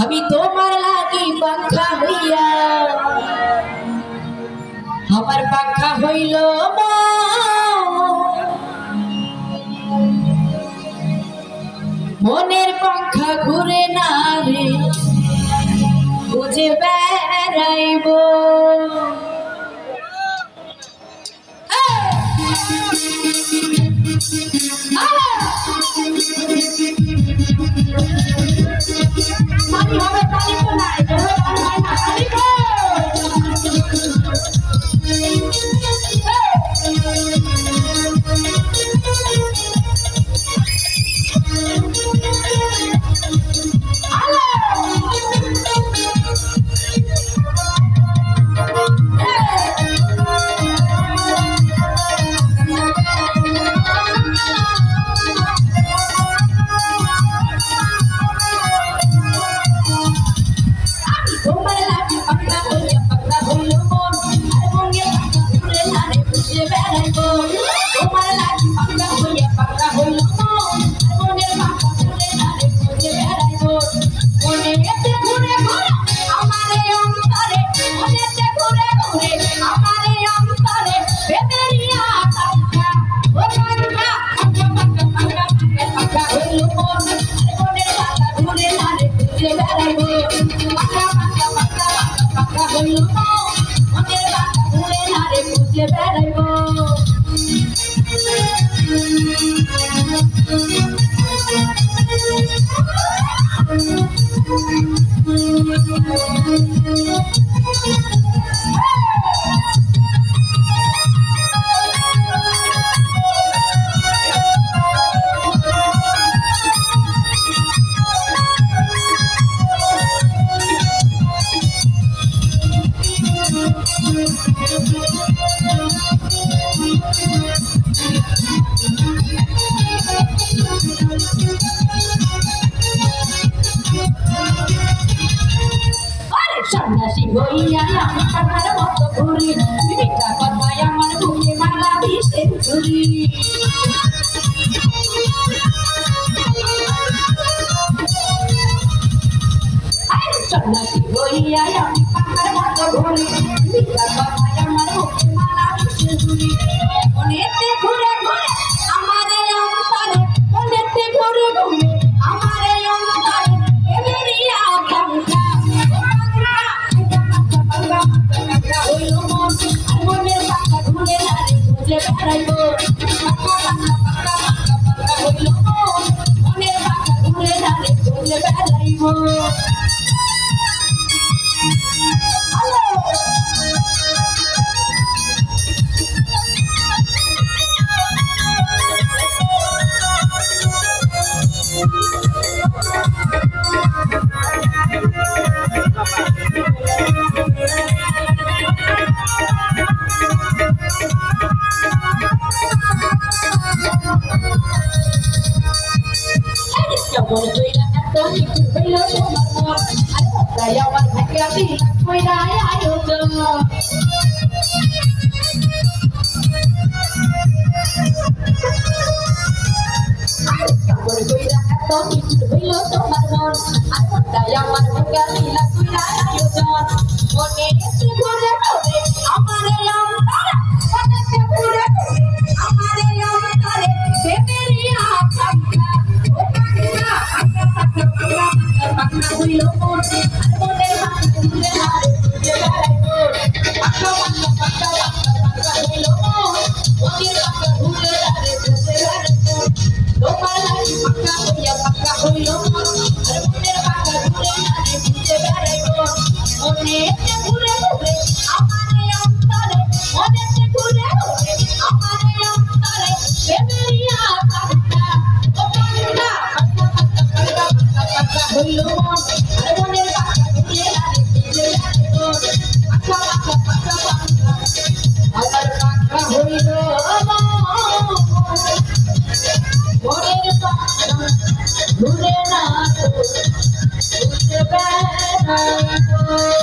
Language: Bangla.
আমি তোমার লাগি পাখা হইয়া আমার পাখা হইল মনের পাখা ঘুরে না রে বুঝে বেড়াইব পানি হবে পানি তো নাই পানি গো সন্ন্যাসী হইয়া আমি কাটার মতো ঘুরি মিঠা কথায় আমার বুকে মালা বিষের ছুরি সন্ন্যাসী হইয়া আমি কাটার মতো ঘুরি মিঠা কথায় আমার বুকে মালা বিষের ছুরি অনেকতে ঘুরে ঘুরে আমারে অন্তরে অনেকতে ঘুরে ঘুরে আমারে অন্তরে এবেরিয়া ভাঙা হইল মন আর মনের পাখা ঘুরে না রে বুঝে বেড়াইব হইল মন মনের পাখা ঘুরে না রে বুঝে বেড়াইব কেমন কইরা এত কিছু হইল তোমার মন আর তাই আমার ভাগ্যে দিলা কইরা আয়োজন কেমন কইরা এত কিছু হইল তোমার মন আর তাই আমার ভাগ্যে দিলা কইরা আয়োজন মনে এসে ঘুরে ঘুরে আমারে অন্তরে মনে ঘুরে ঘুরে আমারে অন্তরে বেবেরিয়া ভাঙা হইল মন আর মনের পাখা ঘুরে না রে বুঝে বেড়াইব হইল মন মনের পাখা ঘুরে না রে বুঝে বেড়াইব তোমার লাগি পাখা হইয়া পাখা হইল মন আর মনের পাখা ঘুরে না রে বুঝে বেড়াইব মনেতে ঘুরে ঘুরে আমারে অন্তরে মনেতে ঘুরে ঘুরে আমারে অন্তরে বেবেরিয়া ভাঙা হইল মন আর মনের পাখা ঘুরে না রে বুঝে বেড়াইব আমার পাখা হইল মনের পাখা ঘুরে না রে বুঝে বেড়াইব